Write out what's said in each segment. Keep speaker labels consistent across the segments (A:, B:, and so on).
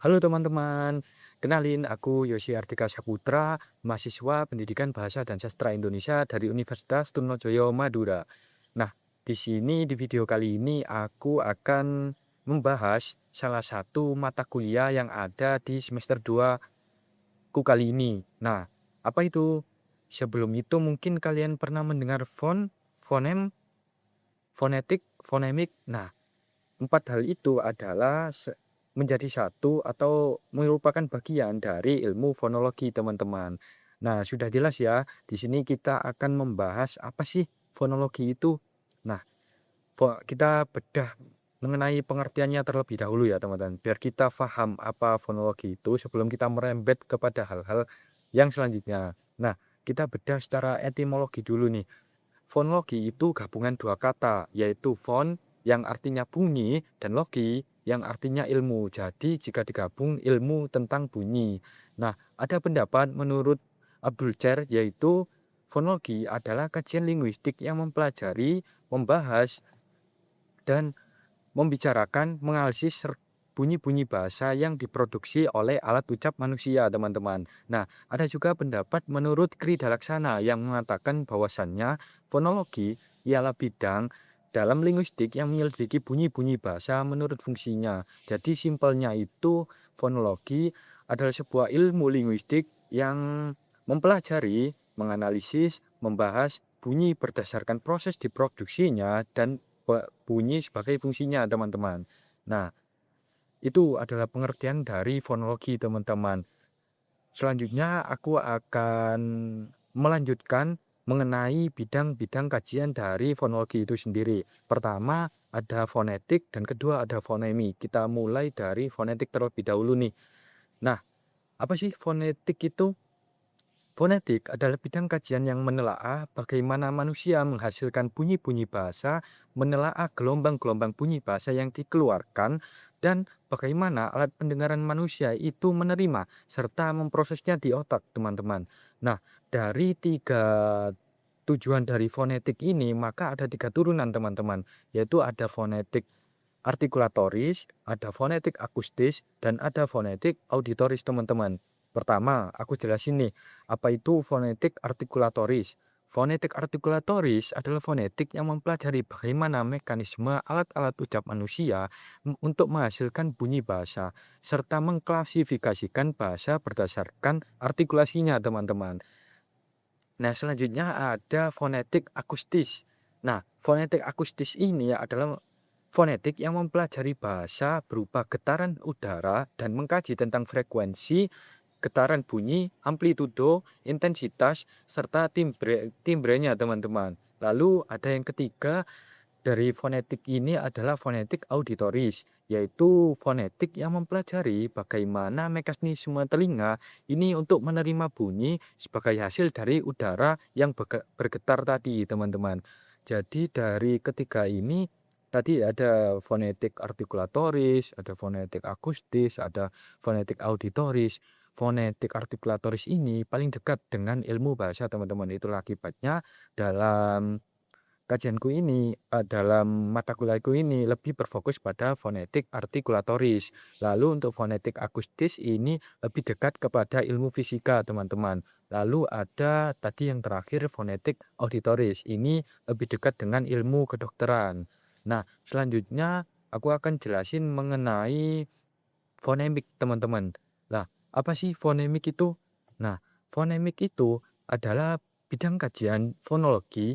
A: Halo teman-teman, kenalin aku Yosi Artika Saputra, mahasiswa Pendidikan Bahasa dan Sastra Indonesia dari Universitas Trunojoyo Madura. Nah, di sini di video kali ini aku akan membahas salah satu mata kuliah yang ada di semester 2 ku kali ini. Nah, apa itu? Sebelum itu mungkin kalian pernah mendengar fonem, fonetik, fonemik. Nah, empat hal itu adalah menjadi satu atau merupakan bagian dari ilmu fonologi, teman-teman. Nah, sudah jelas ya, di sini kita akan membahas apa sih fonologi itu. Nah, kita bedah mengenai pengertiannya terlebih dahulu ya, teman-teman. Biar kita paham apa fonologi itu sebelum kita merembet kepada hal-hal yang selanjutnya. Nah, kita bedah secara etimologi dulu nih. Fonologi itu gabungan dua kata, yaitu fon yang artinya bunyi dan logi yang artinya ilmu. Jadi jika digabung ilmu tentang bunyi. Nah, ada pendapat menurut Abdul Cer yaitu fonologi adalah kajian linguistik yang mempelajari, membahas, dan membicarakan, menganalisis bunyi-bunyi bahasa yang diproduksi oleh alat ucap manusia, teman-teman. Nah, ada juga pendapat menurut Kri Dalaksana yang mengatakan bahwasannya fonologi ialah bidang dalam linguistik yang menyelidiki bunyi-bunyi bahasa menurut fungsinya. Jadi simpelnya itu fonologi adalah sebuah ilmu linguistik yang mempelajari, menganalisis, membahas bunyi berdasarkan proses diproduksinya dan bunyi sebagai fungsinya, teman-teman. Nah, itu adalah pengertian dari fonologi, teman-teman. Selanjutnya aku akan melanjutkan mengenai bidang-bidang kajian dari fonologi itu sendiri. Pertama ada fonetik dan kedua ada fonemi. Kita mulai dari fonetik terlebih dahulu nih. Nah, apa sih fonetik itu? Fonetik adalah bidang kajian yang menelaah bagaimana manusia menghasilkan bunyi-bunyi bahasa, menelaah gelombang-gelombang bunyi bahasa yang dikeluarkan, dan bagaimana alat pendengaran manusia itu menerima serta memprosesnya di otak, teman-teman. Nah, dari tiga tujuan dari fonetik ini, maka ada tiga turunan, teman-teman, yaitu ada fonetik artikulatoris, ada fonetik akustis, dan ada fonetik auditoris, teman-teman. Pertama, aku jelasin nih, apa itu fonetik artikulatoris. Fonetik artikulatoris adalah fonetik yang mempelajari bagaimana mekanisme alat-alat ucap manusia untuk menghasilkan bunyi bahasa, serta mengklasifikasikan bahasa berdasarkan artikulasinya, teman-teman. Nah, selanjutnya ada fonetik akustis. Nah, fonetik akustis ini adalah fonetik yang mempelajari bahasa berupa getaran udara dan mengkaji tentang frekuensi, getaran bunyi, amplitudo, intensitas, serta timbrenya, teman-teman. Lalu ada yang ketiga dari fonetik ini adalah fonetik auditoris, yaitu fonetik yang mempelajari bagaimana mekanisme telinga ini untuk menerima bunyi sebagai hasil dari udara yang bergetar tadi, teman-teman. Jadi dari ketiga ini tadi ada fonetik artikulatoris, ada fonetik akustis, ada fonetik auditoris. Fonetik artikulatoris ini paling dekat dengan ilmu bahasa, teman-teman. Itulah akibatnya dalam kajianku ini, dalam mata kuliahku ini lebih berfokus pada fonetik artikulatoris. Lalu untuk fonetik akustis ini lebih dekat kepada ilmu fisika, teman-teman. Lalu ada tadi yang terakhir fonetik auditoris. Ini lebih dekat dengan ilmu kedokteran. Nah, selanjutnya aku akan jelasin mengenai fonemik, teman-teman. Lah, apa sih fonemik itu? Nah, fonemik itu adalah bidang kajian fonologi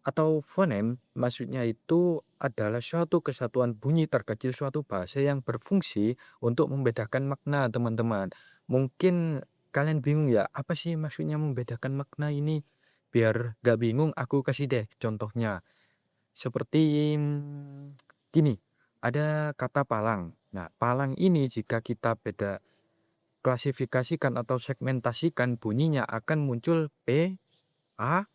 A: atau fonem, maksudnya itu adalah suatu kesatuan bunyi terkecil suatu bahasa yang berfungsi untuk membedakan makna, teman-teman. Mungkin kalian bingung ya, apa sih maksudnya membedakan makna ini? Biar gak bingung, aku kasih deh contohnya. Seperti gini, ada kata palang. Nah, palang ini jika kita beda klasifikasikan atau segmentasikan bunyinya akan muncul P, A,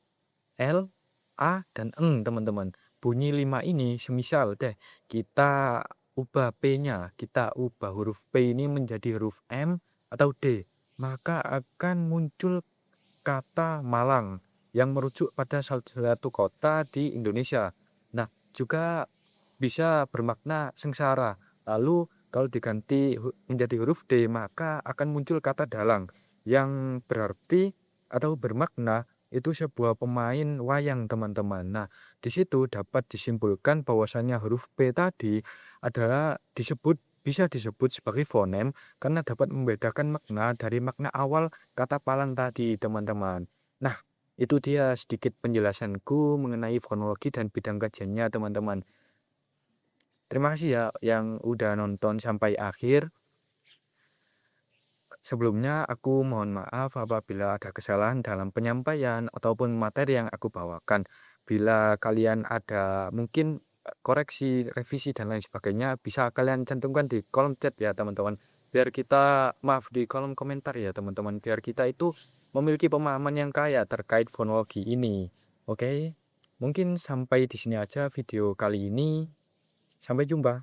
A: L, A, dan eng, teman-teman. Bunyi 5 ini semisal deh kita ubah P-nya, kita ubah huruf P ini menjadi huruf M atau D, maka akan muncul kata Malang yang merujuk pada salah satu kota di Indonesia. Nah, juga bisa bermakna sengsara. Lalu Kalau diganti menjadi huruf D, maka akan muncul kata dalang yang berarti atau bermakna itu sebuah pemain wayang, teman-teman. Nah, di situ dapat disimpulkan bahwasannya huruf P tadi adalah bisa disebut sebagai fonem karena dapat membedakan makna dari makna awal kata palan tadi, teman-teman. Nah, itu dia sedikit penjelasanku mengenai fonologi dan bidang kajiannya, teman-teman. Terima kasih ya yang udah nonton sampai akhir. Sebelumnya aku mohon maaf apabila ada kesalahan dalam penyampaian ataupun materi yang aku bawakan. Bila kalian ada mungkin koreksi, revisi dan lain sebagainya, bisa kalian cantumkan di kolom chat ya, teman-teman. Di kolom komentar ya, teman-teman. Biar kita itu memiliki pemahaman yang kaya terkait fonologi ini. Oke. Mungkin sampai di sini aja video kali ini. Sampai jumpa.